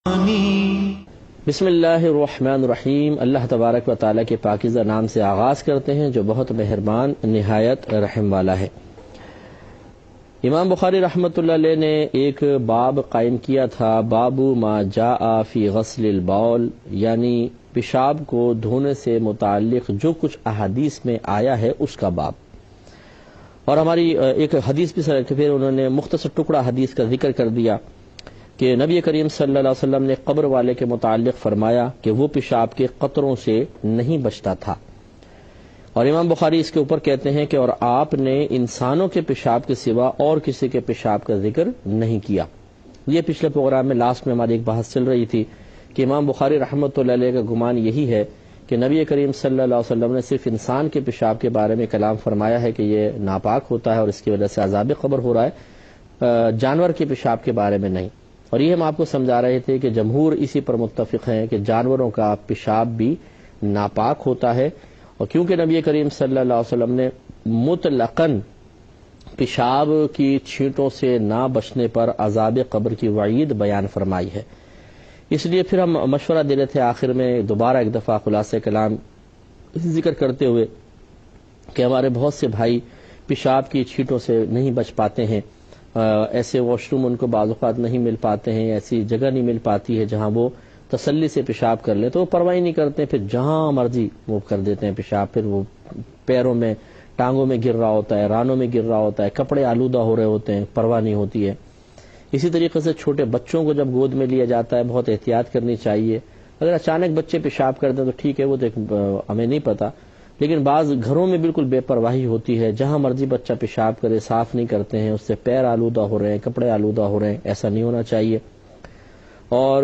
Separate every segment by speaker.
Speaker 1: بسم اللہ الرحمن الرحیم۔ اللہ تبارک و تعالیٰ کے پاکیزہ نام سے آغاز کرتے ہیں جو بہت مہربان نہایت رحم والا ہے۔ امام بخاری رحمۃ اللہ علیہ نے ایک باب قائم کیا تھا، باب ما جاء فی غسل البول، یعنی پیشاب کو دھونے سے متعلق جو کچھ احادیث میں آیا ہے اس کا باب۔ اور ہماری ایک حدیث بھی پھر انہوں نے مختصر ٹکڑا حدیث کا ذکر کر دیا کہ نبی کریم صلی اللہ علیہ وسلم نے قبر والے کے متعلق فرمایا کہ وہ پیشاب کے قطروں سے نہیں بچتا تھا، اور امام بخاری اس کے اوپر کہتے ہیں کہ اور آپ نے انسانوں کے پیشاب کے سوا اور کسی کے پیشاب کا ذکر نہیں کیا۔ یہ پچھلے پروگرام میں لاسٹ میں ہماری ایک بحث چل رہی تھی کہ امام بخاری رحمۃ اللہ علیہ کا گمان یہی ہے کہ نبی کریم صلی اللہ علیہ وسلم نے صرف انسان کے پیشاب کے بارے میں کلام فرمایا ہے کہ یہ ناپاک ہوتا ہے اور اس کی وجہ سے عذاب قبر ہو رہا ہے، جانور کے پیشاب کے بارے میں نہیں۔ اور یہ ہم آپ کو سمجھا رہے تھے کہ جمہور اسی پر متفق ہیں کہ جانوروں کا پیشاب بھی ناپاک ہوتا ہے، اور کیونکہ نبی کریم صلی اللہ علیہ وسلم نے مطلقاً پیشاب کی چھینٹوں سے نہ بچنے پر عذاب قبر کی وعید بیان فرمائی ہے، اس لیے پھر ہم مشورہ دے رہے تھے آخر میں دوبارہ ایک دفعہ خلاصہ کلام ذکر کرتے ہوئے کہ ہمارے بہت سے بھائی پیشاب کی چھینٹوں سے نہیں بچ پاتے ہیں، ایسے واش روم ان کو بعض اوقات نہیں مل پاتے ہیں، ایسی جگہ نہیں مل پاتی ہے جہاں وہ تسلی سے پیشاب کر لیں، تو وہ پرواہ نہیں کرتے، پھر جہاں مرضی وہ کر دیتے ہیں پیشاب، پھر وہ پیروں میں ٹانگوں میں گر رہا ہوتا ہے، رانوں میں گر رہا ہوتا ہے، کپڑے آلودہ ہو رہے ہوتے ہیں، پرواہ نہیں ہوتی ہے۔ اسی طریقے سے چھوٹے بچوں کو جب گود میں لیا جاتا ہے بہت احتیاط کرنی چاہیے۔ اگر اچانک بچے پیشاب کر دیں تو ٹھیک ہے، وہ تو ہمیں نہیں پتا، لیکن بعض گھروں میں بالکل بے پرواہی ہوتی ہے، جہاں مرضی بچہ پیشاب کرے صاف نہیں کرتے ہیں، اس سے پیر آلودہ ہو رہے ہیں، کپڑے آلودہ ہو رہے ہیں، ایسا نہیں ہونا چاہیے۔ اور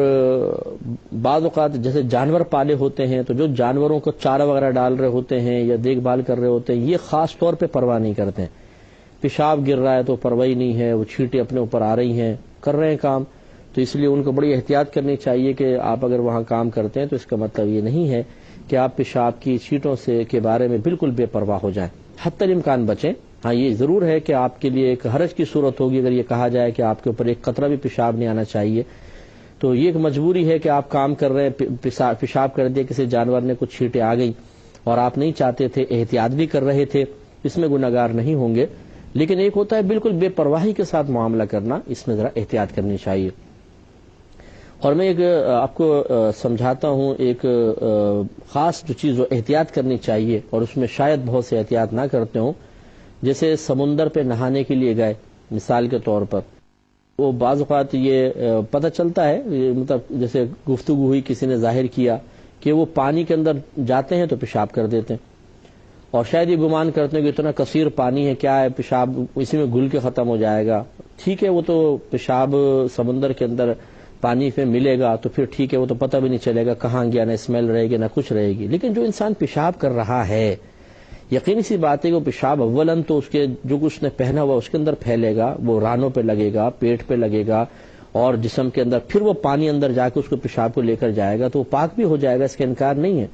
Speaker 1: بعض اوقات جیسے جانور پالے ہوتے ہیں تو جو جانوروں کو چارہ وغیرہ ڈال رہے ہوتے ہیں یا دیکھ بھال کر رہے ہوتے ہیں، یہ خاص طور پہ پرواہ نہیں کرتے ہیں، پیشاب گر رہا ہے تو پرواہی نہیں ہے، وہ چھینٹیں اپنے اوپر آ رہی ہیں، کر رہے ہیں کام، تو اس لیے ان کو بڑی احتیاط کرنی چاہیے کہ آپ اگر وہاں کام کرتے ہیں تو اس کا مطلب یہ نہیں ہے کہ آپ پیشاب کی چھینٹوں سے کے بارے میں بالکل بے پرواہ ہو جائیں، حتی الامکان بچیں۔ ہاں یہ ضرور ہے کہ آپ کے لیے ایک حرج کی صورت ہوگی اگر یہ کہا جائے کہ آپ کے اوپر ایک قطرہ بھی پیشاب نہیں آنا چاہیے، تو یہ ایک مجبوری ہے کہ آپ کام کر رہے ہیں، پیشاب کر دیا، کسی جانور نے کچھ چھینٹیں آ گئی اور آپ نہیں چاہتے تھے، احتیاط بھی کر رہے تھے، اس میں گناہگار نہیں ہوں گے، لیکن ایک ہوتا ہے بالکل بے پرواہی کے ساتھ معاملہ کرنا، اس میں ذرا احتیاط کرنی چاہیے۔ اور میں ایک آپ کو سمجھاتا ہوں ایک خاص جو چیز وہ احتیاط کرنی چاہیے اور اس میں شاید بہت سے احتیاط نہ کرتے ہوں، جیسے سمندر پہ نہانے کے لیے گئے مثال کے طور پر، وہ بعض اوقات یہ پتہ چلتا ہے، مطلب جیسے گفتگو ہوئی کسی نے ظاہر کیا کہ وہ پانی کے اندر جاتے ہیں تو پیشاب کر دیتے ہیں، اور شاید یہ گمان کرتے ہیں کہ اتنا کثیر پانی ہے، کیا ہے پیشاب اسی میں گھل کے ختم ہو جائے گا، ٹھیک ہے وہ تو پیشاب سمندر کے اندر پانی پہ ملے گا تو پھر ٹھیک ہے، وہ تو پتہ بھی نہیں چلے گا کہاں گیا، نہ اسمیل رہے گی نہ کچھ رہے گی، لیکن جو انسان پیشاب کر رہا ہے یقینی سی بات ہے کہ وہ پیشاب اولاً تو اس کے جو کچھ نے پہنا ہوا اس کے اندر پھیلے گا، وہ رانوں پہ لگے گا، پیٹ پہ لگے گا اور جسم کے اندر، پھر وہ پانی اندر جا کے اس کو پیشاب کو لے کر جائے گا تو وہ پاک بھی ہو جائے گا، اس کا انکار نہیں ہے،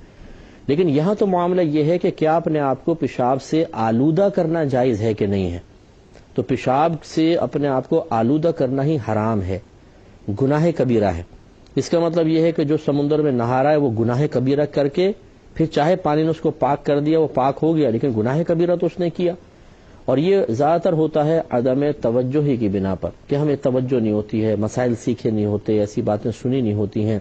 Speaker 1: لیکن یہاں تو معاملہ یہ ہے کہ کیا اپنے آپ کو پیشاب سے آلودہ کرنا جائز ہے کہ نہیں ہے، تو پیشاب سے اپنے آپ کو آلودہ کرنا ہی حرام ہے، گناہ کبیرہ ہے۔ اس کا مطلب یہ ہے کہ جو سمندر میں نہا رہا ہے وہ گناہ کبیرہ کر کے پھر چاہے پانی نے اس کو پاک کر دیا وہ پاک ہو گیا، لیکن گناہ کبیرہ تو اس نے کیا، اور یہ زیادہ تر ہوتا ہے عدم توجہ ہی کی بنا پر کہ ہمیں توجہ نہیں ہوتی ہے، مسائل سیکھے نہیں ہوتے، ایسی باتیں سنی نہیں ہوتی ہیں،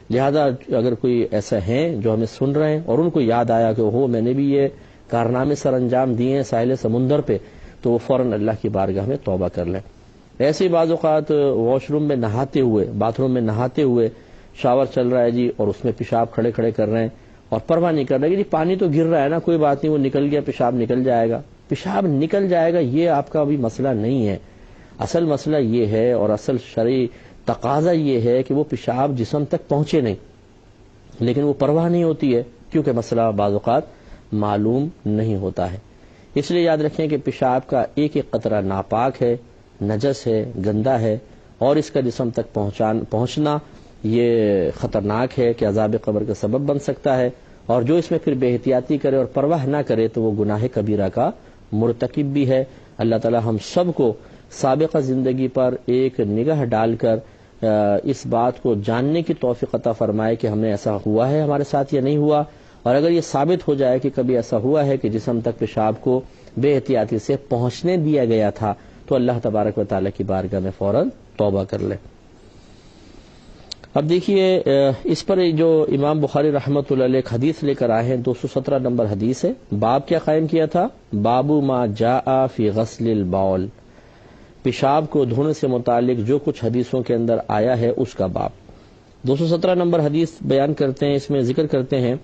Speaker 1: لہذا اگر کوئی ایسا ہیں جو ہمیں سن رہے ہیں اور ان کو یاد آیا کہ ہو میں نے بھی یہ کارنامے سر انجام دیے ہیں ساحل سمندر پہ، تو وہ فوراً اللہ کی بارگاہ میں توبہ کر لیں۔ ایسے ہی بعض اوقات واش روم میں نہاتے ہوئے، باتھ روم میں نہاتے ہوئے شاور چل رہا ہے جی اور اس میں پیشاب کھڑے کھڑے کر رہے ہیں اور پرواہ نہیں کر رہے کہ جی پانی تو گر رہا ہے نا، کوئی بات نہیں، وہ نکل گیا، پیشاب نکل جائے گا، پیشاب نکل جائے گا یہ آپ کا ابھی مسئلہ نہیں ہے، اصل مسئلہ یہ ہے اور اصل شرعی تقاضا یہ ہے کہ وہ پیشاب جسم تک پہنچے نہیں، لیکن وہ پرواہ نہیں ہوتی ہے کیونکہ مسئلہ بعض اوقات معلوم نہیں ہوتا ہے۔ اس لیے یاد رکھیں کہ پیشاب کا ایک ایک قطرہ ناپاک ہے، نجس ہے، گندا ہے، اور اس کا جسم تک پہنچنا یہ خطرناک ہے کہ عذاب قبر کا سبب بن سکتا ہے، اور جو اس میں پھر بے احتیاطی کرے اور پرواہ نہ کرے تو وہ گناہ کبیرہ کا مرتکب بھی ہے۔ اللہ تعالی ہم سب کو سابقہ زندگی پر ایک نگاہ ڈال کر اس بات کو جاننے کی توفیق عطا فرمائے کہ ہمیں ایسا ہوا ہے ہمارے ساتھ یا نہیں ہوا، اور اگر یہ ثابت ہو جائے کہ کبھی ایسا ہوا ہے کہ جسم تک پیشاب کو بے احتیاطی سے پہنچنے دیا گیا تھا تو اللہ تبارک و تعالیٰ کی بارگاہ میں فوراً توبہ کر لے۔ اب دیکھیے اس پر جو امام بخاری رحمۃ اللہ علیہ ایک حدیث لے کر آئے ہیں، 217 نمبر حدیث ہے۔ باب کیا قائم کیا تھا؟ باب ما جاء فی غسل البول، پیشاب کو دھونے سے متعلق جو کچھ حدیثوں کے اندر آیا ہے اس کا باب۔ 217 نمبر حدیث بیان کرتے ہیں، اس میں ذکر کرتے ہیں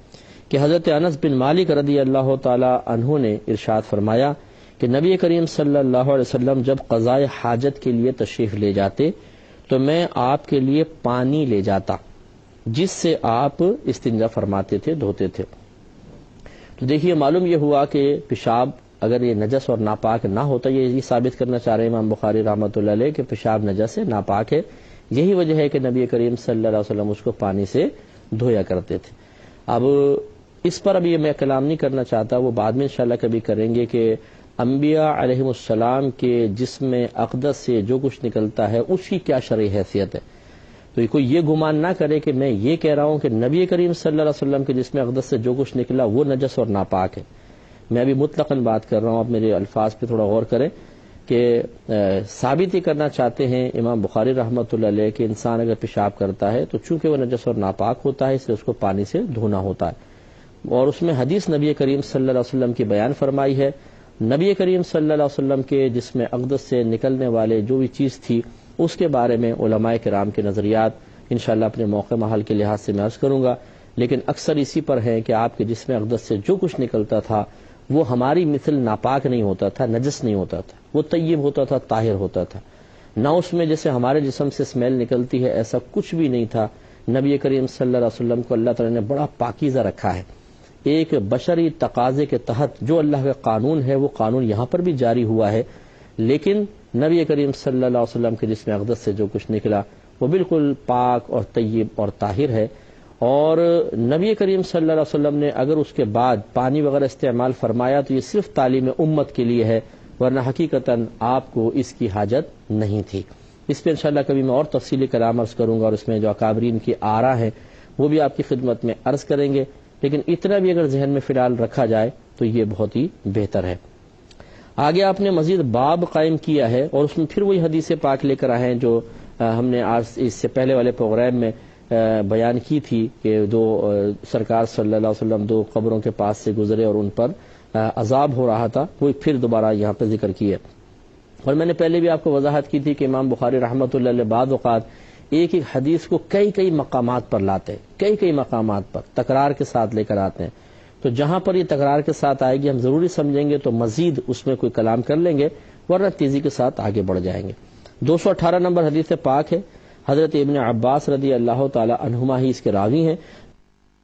Speaker 1: کہ حضرت انس بن مالک رضی اللہ تعالی عنہ نے ارشاد فرمایا کہ نبی کریم صلی اللہ علیہ وسلم جب قضاء حاجت کے لیے تشریف لے جاتے تو میں آپ کے لیے پانی لے جاتا جس سے آپ استنجا فرماتے تھے، دھوتے تھے۔ تو دیکھیے معلوم یہ ہوا کہ پیشاب اگر یہ نجس اور ناپاک نہ ہوتا، یہ ثابت کرنا چاہ رہے ہیں امام بخاری رحمۃ اللہ علیہ کہ پیشاب نجس ہے، ناپاک ہے، یہی وجہ ہے کہ نبی کریم صلی اللہ علیہ وسلم اس کو پانی سے دھویا کرتے تھے۔ اب اس پر ابھی میں کلام نہیں کرنا چاہتا، وہ بعد میں انشاءاللہ کبھی کریں گے کہ انبیاء علیہم السلام کے جسم اقدس سے جو کچھ نکلتا ہے اس کی کیا شرعی حیثیت ہے۔ تو کوئی یہ گمان نہ کرے کہ میں یہ کہہ رہا ہوں کہ نبی کریم صلی اللہ علیہ وسلم کے جسم اقدس سے جو کچھ نکلا وہ نجس اور ناپاک ہے۔ میں ابھی مطلقاً بات کر رہا ہوں، آپ میرے الفاظ پہ تھوڑا غور کریں کہ ثابت ہی کرنا چاہتے ہیں امام بخاری رحمۃ اللہ علیہ کہ انسان اگر پیشاب کرتا ہے تو چونکہ وہ نجس اور ناپاک ہوتا ہے اس لیے اس کو پانی سے دھونا ہوتا ہے، اور اس میں حدیث نبی کریم صلی اللہ علیہ وسلم کی بیان فرمائی ہے۔ نبی کریم صلی اللہ علیہ وسلم کے جسم اقدس سے نکلنے والے جو بھی چیز تھی اس کے بارے میں علماء کرام کے نظریات انشاءاللہ اپنے موقع محل کے لحاظ سے میں عرض کروں گا، لیکن اکثر اسی پر ہے کہ آپ کے جسم اقدس سے جو کچھ نکلتا تھا وہ ہماری مثل ناپاک نہیں ہوتا تھا، نجس نہیں ہوتا تھا، وہ طیب ہوتا تھا، طاہر ہوتا تھا، نہ اس میں جیسے ہمارے جسم سے اسمیل نکلتی ہے ایسا کچھ بھی نہیں تھا۔ نبی کریم صلی اللہ علیہ وسلم کو اللہ تعالیٰ نے بڑا پاکیزہ رکھا ہے۔ ایک بشری تقاضے کے تحت جو اللہ کا قانون ہے وہ قانون یہاں پر بھی جاری ہوا ہے، لیکن نبی کریم صلی اللہ علیہ وسلم کے جسم اقدس سے جو کچھ نکلا وہ بالکل پاک اور طیب اور طاہر ہے۔ اور نبی کریم صلی اللہ علیہ وسلم نے اگر اس کے بعد پانی وغیرہ استعمال فرمایا تو یہ صرف تعلیم امت کے لیے ہے، ورنہ حقیقتاً آپ کو اس کی حاجت نہیں تھی۔ اس پہ انشاءاللہ کبھی میں اور تفصیلی کلام عرض کروں گا، اور اس میں جو اکابرین کی آراء ہیں وہ بھی آپ کی خدمت میں عرض کریں گے، لیکن اتنا بھی اگر ذہن میں فی الحال رکھا جائے تو یہ بہت ہی بہتر ہے۔ آگے آپ نے مزید باب قائم کیا ہے اور اس میں پھر وہی حدیث پاک لے کر آئے ہیں جو ہم نے آج اس سے پہلے والے پروگرام میں بیان کی تھی کہ دو سرکار صلی اللہ علیہ وسلم دو قبروں کے پاس سے گزرے اور ان پر عذاب ہو رہا تھا، وہ پھر دوبارہ یہاں پہ ذکر کی ہے۔ اور میں نے پہلے بھی آپ کو وضاحت کی تھی کہ امام بخاری رحمۃ اللہ علیہ بعض اوقات ایک ایک حدیث کو کئی مقامات پر لاتے ہیں، کئی مقامات پر تکرار کے ساتھ لے کر آتے ہیں، تو جہاں پر یہ تکرار کے ساتھ آئے گی ہم ضروری سمجھیں گے تو مزید اس میں کوئی کلام کر لیں گے، ورنہ تیزی کے ساتھ آگے بڑھ جائیں گے۔ 218 نمبر حدیث پاک ہے، حضرت ابن عباس رضی اللہ تعالی عنہما ہی اس کے راوی ہیں۔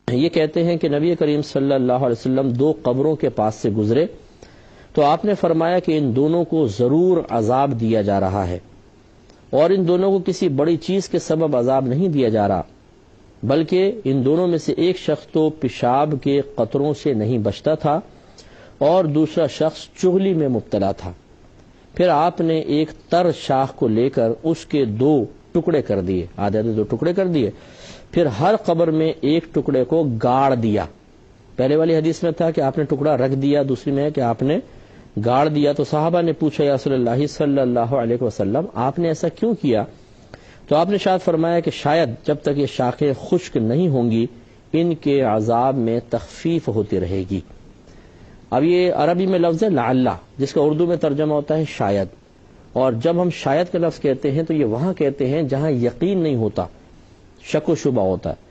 Speaker 1: یہ کہتے ہیں کہ نبی کریم صلی اللہ علیہ وسلم دو قبروں کے پاس سے گزرے تو آپ نے فرمایا کہ ان دونوں کو ضرور عذاب دیا جا رہا ہے، اور ان دونوں کو کسی بڑی چیز کے سبب عذاب نہیں دیا جا رہا، بلکہ ان دونوں میں سے ایک شخص تو پیشاب کے قطروں سے نہیں بچتا تھا اور دوسرا شخص چغلی میں مبتلا تھا۔ پھر آپ نے ایک تر شاخ کو لے کر اس کے دو ٹکڑے کر دیے، آدھے دو ٹکڑے کر دیے، پھر ہر قبر میں ایک ٹکڑے کو گاڑ دیا۔ پہلے والی حدیث میں تھا کہ آپ نے ٹکڑا رکھ دیا، دوسری میں ہے کہ آپ نے گاڑ دیا۔ تو صحابہ نے پوچھا یا رسول اللہ صلی اللہ علیہ وسلم آپ نے ایسا کیوں کیا؟ تو آپ نے ارشاد فرمایا کہ شاید جب تک یہ شاخیں خشک نہیں ہوں گی ان کے عذاب میں تخفیف ہوتی رہے گی۔ اب یہ عربی میں لفظ ہے لعل، جس کا اردو میں ترجمہ ہوتا ہے شاید، اور جب ہم شاید کا لفظ کہتے ہیں تو یہ وہاں کہتے ہیں جہاں یقین نہیں ہوتا، شک و شبہ ہوتا ہے،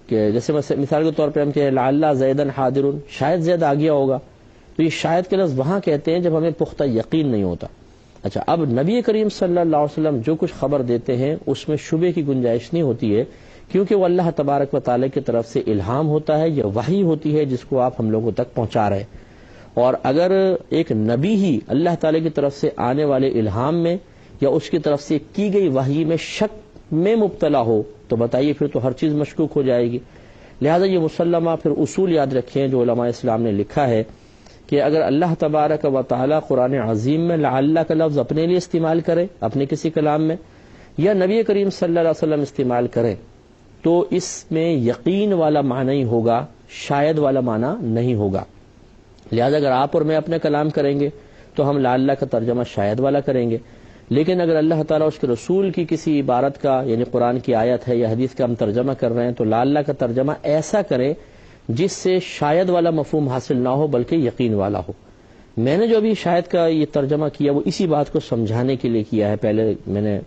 Speaker 1: کہ جیسے مثال کے طور پہ ہم کہیں لعل زیدن حاضر، شاید زید آ گیا ہوگا، تو یہ شاید کے لفظ وہاں کہتے ہیں جب ہمیں پختہ یقین نہیں ہوتا۔ اچھا، اب نبی کریم صلی اللہ علیہ وسلم جو کچھ خبر دیتے ہیں اس میں شبے کی گنجائش نہیں ہوتی ہے، کیونکہ وہ اللہ تبارک و تعالیٰ کی طرف سے الہام ہوتا ہے یا وحی ہوتی ہے جس کو آپ ہم لوگوں تک پہنچا رہے ہیں۔ اور اگر ایک نبی ہی اللہ تعالیٰ کی طرف سے آنے والے الہام میں یا اس کی طرف سے کی گئی وحی میں شک میں مبتلا ہو تو بتائیے پھر تو ہر چیز مشکوک ہو جائے گی۔ لہذا یہ مسلمہ پھر اصول یاد رکھیں جو علماء اسلام نے لکھا ہے کہ اگر اللہ تبارک و تعالیٰ قرآن عظیم میں لعل کا لفظ اپنے لیے استعمال کرے اپنے کسی کلام میں، یا نبی کریم صلی اللہ علیہ وسلم استعمال کریں تو اس میں یقین والا معنی ہی ہوگا، شاید والا معنی نہیں ہوگا۔ لہذا اگر آپ اور میں اپنے کلام کریں گے تو ہم لعل کا ترجمہ شاید والا کریں گے، لیکن اگر اللہ تعالیٰ اس کے رسول کی کسی عبارت کا، یعنی قرآن کی آیت ہے یا حدیث کا ہم ترجمہ کر رہے ہیں تو لعل کا ترجمہ ایسا کریں جس سے شاید والا مفہوم حاصل نہ ہو بلکہ یقین والا ہو۔ میں نے جو ابھی شاید کا یہ ترجمہ کیا وہ اسی بات کو سمجھانے کے لیے کیا ہے، پہلے میں نے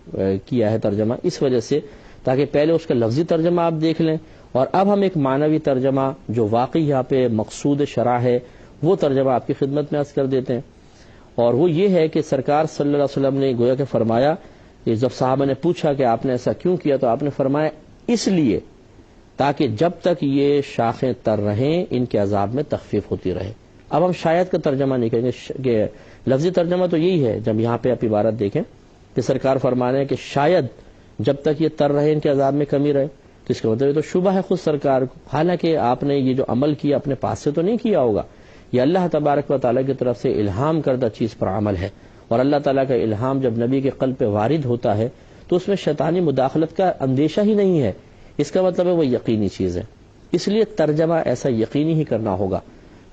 Speaker 1: کیا ہے ترجمہ اس وجہ سے تاکہ پہلے اس کا لفظی ترجمہ آپ دیکھ لیں، اور اب ہم ایک معنوی ترجمہ جو واقعی یہاں پہ مقصود شرع ہے وہ ترجمہ آپ کی خدمت میں عرض کر دیتے ہیں، اور وہ یہ ہے کہ سرکار صلی اللہ علیہ وسلم نے گویا کہ فرمایا کہ جب صحابہ نے پوچھا کہ آپ نے ایسا کیوں کیا تو آپ نے فرمایا اس لیے تاکہ جب تک یہ شاخیں تر رہیں ان کے عذاب میں تخفیف ہوتی رہے۔ اب ہم شاید کا ترجمہ نہیں کریں گے کہ لفظی ترجمہ تو یہی ہے، جب یہاں پہ آپ عبارت دیکھیں کہ سرکار فرما رہے ہیں کہ شاید جب تک یہ تر رہے ان کے عذاب میں کمی رہے، تو اس کا مطلب یہ تو شبہ ہے خود سرکار کو، حالانکہ آپ نے یہ جو عمل کیا اپنے پاس سے تو نہیں کیا ہوگا، یہ اللہ تبارک و تعالیٰ کی طرف سے الہام کردہ چیز پر عمل ہے، اور اللہ تعالیٰ کا الہام جب نبی کے قلب پہ وارد ہوتا ہے تو اس میں شیطانی مداخلت کا اندیشہ ہی نہیں ہے، اس کا مطلب ہے وہ یقینی چیز ہے، اس لیے ترجمہ ایسا یقینی ہی کرنا ہوگا۔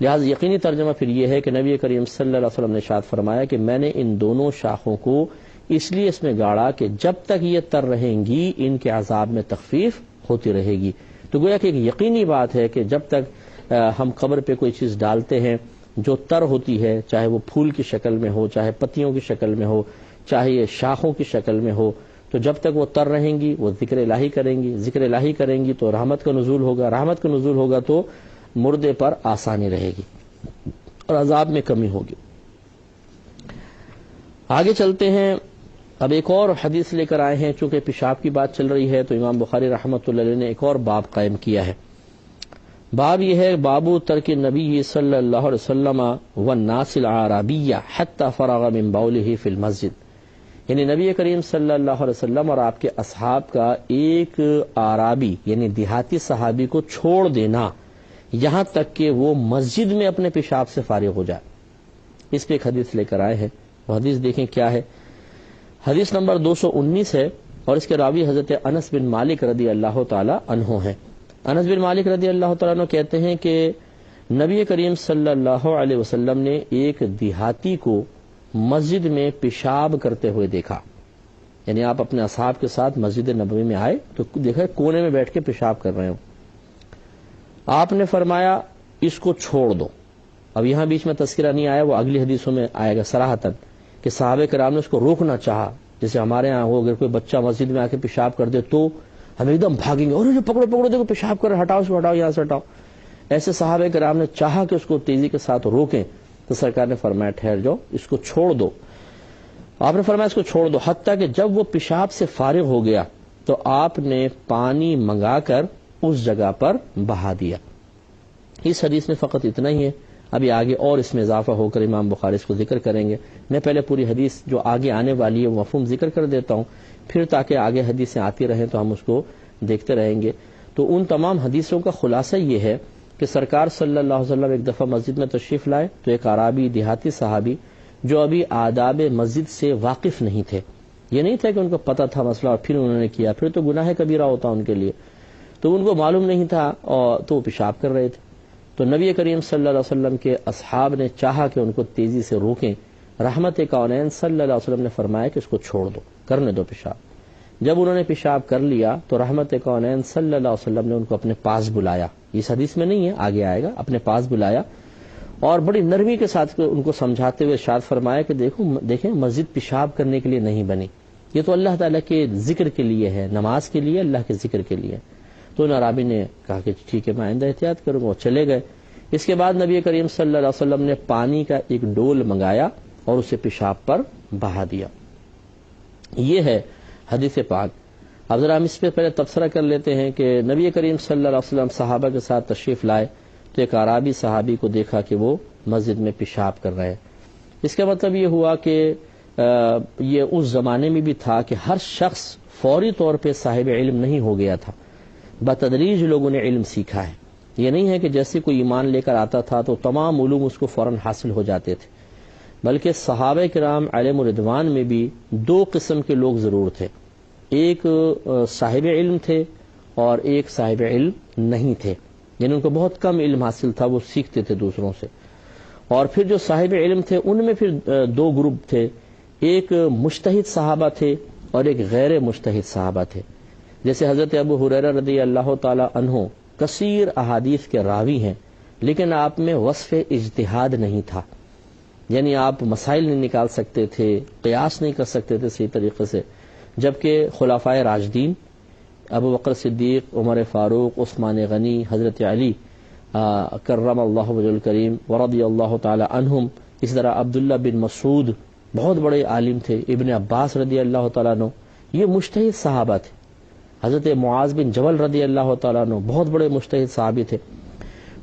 Speaker 1: لہذا یقینی ترجمہ پھر یہ ہے کہ نبی کریم صلی اللہ علیہ وسلم نے ارشاد فرمایا کہ میں نے ان دونوں شاخوں کو اس لیے اس میں گاڑا کہ جب تک یہ تر رہیں گی ان کے عذاب میں تخفیف ہوتی رہے گی۔ تو گویا کہ ایک یقینی بات ہے کہ جب تک ہم قبر پہ کوئی چیز ڈالتے ہیں جو تر ہوتی ہے، چاہے وہ پھول کی شکل میں ہو، چاہے پتیوں کی شکل میں ہو، چاہے یہ شاخوں کی شکل میں ہو، تو جب تک وہ تر رہیں گی وہ ذکر الہی کریں گی، ذکر الہی کریں گی تو رحمت کا نزول ہوگا، رحمت کا نزول ہوگا تو مردے پر آسانی رہے گی اور عذاب میں کمی ہوگی۔ آگے چلتے ہیں، اب ایک اور حدیث لے کر آئے ہیں، چونکہ پیشاب کی بات چل رہی ہے تو امام بخاری رحمۃ اللہ علیہ نے ایک اور باب قائم کیا ہے۔ باب یہ ہے باب ترک نبی صلی اللہ علیہ وسلم والناس العرابیہ حتی فرغ من بولہ فی المسجد، یعنی نبی کریم صلی اللہ علیہ وسلم اور آپ کے اصحاب کا ایک اعرابی یعنی دیہاتی صحابی کو چھوڑ دینا یہاں تک کہ وہ مسجد میں اپنے پیشاب سے فارغ ہو جائے، اس پہ ایک حدیث لے کر آئے ہیں۔ وہ حدیث دیکھیں کیا ہے، حدیث نمبر 219 ہے اور اس کے راوی حضرت انس بن مالک رضی اللہ تعالی عنہ ہیں۔ انس بن مالک رضی اللہ تعالیٰ عنہ کہتے ہیں کہ نبی کریم صلی اللہ علیہ وسلم نے ایک دیہاتی کو مسجد میں پیشاب کرتے ہوئے دیکھا، یعنی آپ اپنے اصحاب کے ساتھ مسجد نبوی میں آئے تو دیکھا کونے میں بیٹھ کے پیشاب کر رہے ہو، آپ نے فرمایا اس کو چھوڑ دو۔ اب یہاں بیچ میں تذکرہ نہیں آیا، وہ اگلی حدیثوں میں آئے گا صراحتاً کہ صحابہ کرام نے اس کو روکنا چاہا، جیسے ہمارے ہاں ہو اگر کوئی بچہ مسجد میں آ کے پیشاب کر دے تو ہم ایک دم بھاگیں گے، اور جو پکڑو پکڑو دیکھو پیشاب کر ہٹاؤ اس کو، ہٹاؤ یہاں سے ہٹاؤ۔ ایسے صحابہ کرام نے چاہا کہ اس کو تیزی کے ساتھ روکیں تو سرکار نے فرمایا ٹھہر جاؤ، اس کو چھوڑ دو۔ آپ نے فرمایا اس کو چھوڑ دو، حتیٰ کہ جب وہ پیشاب سے فارغ ہو گیا تو آپ نے پانی منگا کر اس جگہ پر بہا دیا۔ اس حدیث میں فقط اتنا ہی ہے، ابھی آگے اور اس میں اضافہ ہو کر امام بخاری اس کو ذکر کریں گے۔ میں پہلے پوری حدیث جو آگے آنے والی ہے وہ مفہوم ذکر کر دیتا ہوں، پھر تاکہ آگے حدیثیں آتی رہیں تو ہم اس کو دیکھتے رہیں گے۔ تو ان تمام حدیثوں کا خلاصہ یہ ہے کہ سرکار صلی اللہ علیہ وسلم ایک دفعہ مسجد میں تشریف لائے تو ایک عرابی دیہاتی صحابی جو ابھی آداب مسجد سے واقف نہیں تھے، یہ نہیں تھا کہ ان کو پتہ تھا مسئلہ اور پھر انہوں نے کیا، پھر تو گناہ کبیرہ ہوتا ان کے لیے، تو ان کو معلوم نہیں تھا اور تو وہ پیشاب کر رہے تھے۔ تو نبی کریم صلی اللہ علیہ وسلم کے اصحاب نے چاہا کہ ان کو تیزی سے روکیں، رحمت کونین صلی اللہ علیہ وسلم نے فرمایا کہ اس کو چھوڑ دو، کرنے دو پیشاب۔ جب انہوں نے پیشاب کر لیا تو رحمت کونین صلی اللہ علیہ وسلم نے ان کو اپنے پاس بلایا، اس حدیث میں نہیں ہے آگے آئے گا، اپنے پاس بلایا اور بڑی نرمی کے ساتھ ان کو سمجھاتے ہوئے ارشاد فرمایا کہ دیکھیں مسجد پیشاب کرنے کے لیے نہیں بنی، یہ تو اللہ تعالیٰ کے ذکر کے لیے ہے، نماز کے لیے، اللہ کے ذکر کے لیے۔ تو عرابی نے کہا کہ ٹھیک ہے میں آئندہ احتیاط کروں گا، وہ چلے گئے۔ اس کے بعد نبی کریم صلی اللہ علیہ وسلم نے پانی کا ایک ڈول منگایا اور اسے پیشاب پر بہا دیا۔ یہ ہے حدیث پاک۔ اب ذرا ہم اس پہ پہلے تبصرہ کر لیتے ہیں کہ نبی کریم صلی اللہ علیہ وسلم صحابہ کے ساتھ تشریف لائے تو ایک عرابی صحابی کو دیکھا کہ وہ مسجد میں پیشاب کر رہے ہیں۔ اس کا مطلب یہ ہوا کہ یہ اس زمانے میں بھی تھا کہ ہر شخص فوری طور پہ صاحب علم نہیں ہو گیا تھا، بتدریج لوگوں نے علم سیکھا ہے۔ یہ نہیں ہے کہ جیسے کوئی ایمان لے کر آتا تھا تو تمام علوم اس کو فوراً حاصل ہو جاتے تھے، بلکہ صحابہ کرام علیہم رضوان میں بھی دو قسم کے لوگ ضرور تھے۔ ایک صاحب علم تھے اور ایک صاحب علم نہیں تھے، یعنی ان کو بہت کم علم حاصل تھا، وہ سیکھتے تھے دوسروں سے۔ اور پھر جو صاحب علم تھے ان میں پھر دو گروپ تھے، ایک مجتہد صحابہ تھے اور ایک غیر مجتہد صحابہ تھے۔ جیسے حضرت ابو ہریرہ رضی اللہ تعالی عنہ کثیر احادیث کے راوی ہیں، لیکن آپ میں وصف اجتہاد نہیں تھا، یعنی آپ مسائل نہیں نکال سکتے تھے، قیاس نہیں کر سکتے تھے صحیح طریقے سے، جبکہ خلفائے راشدین ابو بکر صدیق، عمر فاروق، عثمان غنی، حضرت علی کرم اللہ وجہ الکریم ورضی اللہ تعالی عنہم، اس طرح عبداللہ بن مسعود بہت بڑے عالم تھے، ابن عباس رضی اللہ تعالیٰ عنہ، یہ مجتہد صحابہ تھے۔ حضرت معاذ بن جبل رضی اللہ تعالیٰ عنہ بہت بڑے مجتہد صحابی تھے۔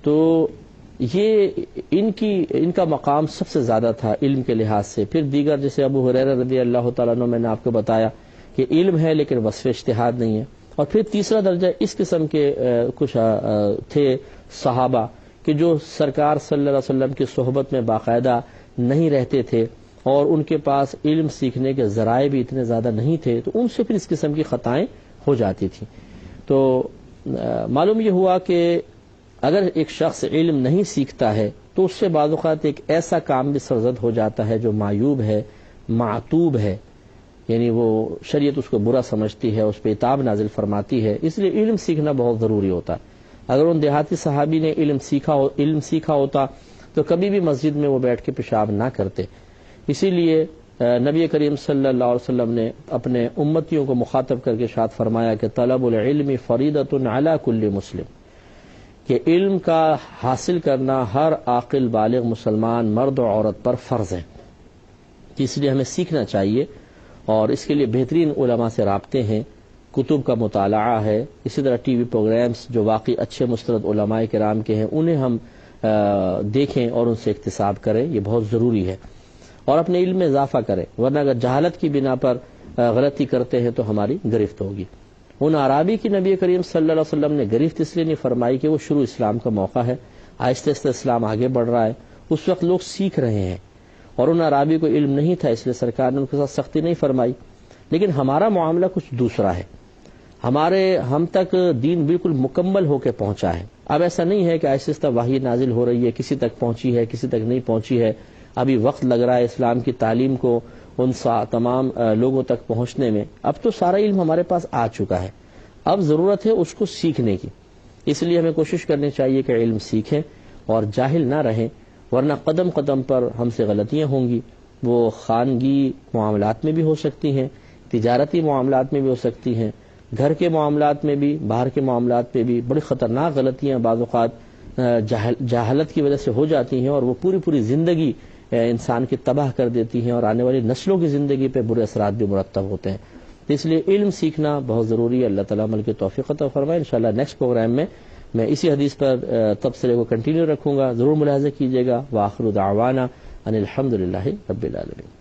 Speaker 1: تو یہ ان کا مقام سب سے زیادہ تھا علم کے لحاظ سے۔ پھر دیگر جیسے ابو ہریرہ رضی اللہ تعالیٰ عنہ، میں نے آپ کو بتایا کہ علم ہے لیکن وصف اجتہاد نہیں ہے۔ اور پھر تیسرا درجہ اس قسم کے کچھ تھے صحابہ کہ جو سرکار صلی اللہ علیہ وسلم کی صحبت میں باقاعدہ نہیں رہتے تھے اور ان کے پاس علم سیکھنے کے ذرائع بھی اتنے زیادہ نہیں تھے، تو ان سے پھر اس قسم کی خطائیں ہو جاتی تھیں۔ تو معلوم یہ ہوا کہ اگر ایک شخص علم نہیں سیکھتا ہے تو اس سے بعض اوقات ایک ایسا کام بھی سرزد ہو جاتا ہے جو معیوب ہے، معتوب ہے، یعنی وہ شریعت اس کو برا سمجھتی ہے، اس پہ عتاب نازل فرماتی ہے۔ اس لیے علم سیکھنا بہت ضروری ہوتا ہے۔ اگر ان دیہاتی صحابی نے علم سیکھا ہوتا تو کبھی بھی مسجد میں وہ بیٹھ کے پیشاب نہ کرتے۔ اسی لیے نبی کریم صلی اللہ علیہ وسلم نے اپنے امتیوں کو مخاطب کر کے ارشاد فرمایا کہ طلب العلم فریضۃ علی کل مسلم، کہ علم کا حاصل کرنا ہر عاقل بالغ مسلمان مرد و عورت پر فرض ہے، اس لیے ہمیں سیکھنا چاہیے۔ اور اس کے لیے بہترین علماء سے رابطے ہیں، کتب کا مطالعہ ہے، اسی طرح ٹی وی پروگرامز جو واقعی اچھے مستند علماء کرام کے ہیں انہیں ہم دیکھیں اور ان سے اکتساب کریں، یہ بہت ضروری ہے، اور اپنے علم میں اضافہ کریں، ورنہ اگر جہالت کی بنا پر غلطی کرتے ہیں تو ہماری گرفت ہوگی۔ ان اعرابی کی نبی کریم صلی اللہ علیہ وسلم نے گرفت اس لیے نہیں فرمائی کہ وہ شروع اسلام کا موقع ہے، آہستہ آہستہ اسلام آگے بڑھ رہا ہے، اس وقت لوگ سیکھ رہے ہیں، اور ان اعرابی کو علم نہیں تھا، اس لیے سرکار نے ان کے ساتھ سختی نہیں فرمائی۔ لیکن ہمارا معاملہ کچھ دوسرا ہے، ہم تک دین بالکل مکمل ہو کے پہنچا ہے۔ اب ایسا نہیں ہے کہ آہستہ آہستہ وحی نازل ہو رہی ہے، کسی تک پہنچی ہے، کسی تک نہیں پہنچی ہے، ابھی وقت لگ رہا ہے اسلام کی تعلیم کو ان تمام لوگوں تک پہنچنے میں۔ اب تو سارا علم ہمارے پاس آ چکا ہے، اب ضرورت ہے اس کو سیکھنے کی۔ اس لیے ہمیں کوشش کرنی چاہیے کہ علم سیکھیں اور جاہل نہ رہیں، ورنہ قدم قدم پر ہم سے غلطیاں ہوں گی، وہ خانگی معاملات میں بھی ہو سکتی ہیں، تجارتی معاملات میں بھی ہو سکتی ہیں، گھر کے معاملات میں بھی، باہر کے معاملات میں بھی بڑی خطرناک غلطیاں بعض اوقات جہالت کی وجہ سے ہو جاتی ہیں، اور وہ پوری زندگی انسان کی تباہ کر دیتی ہیں، اور آنے والی نسلوں کی زندگی پہ برے اثرات بھی مرتب ہوتے ہیں۔ تو اس لیے علم سیکھنا بہت ضروری ہے۔ اللہ تعالیٰ عمل کی توفیق عطا فرمائے۔ انشاءاللہ نیکسٹ پروگرام میں اسی حدیث پر تبصرے کو کنٹینیو رکھوں گا، ضرور ملاحظہ کیجیے گا۔ وآخر دعوانا ان الحمدللہ رب العالمین۔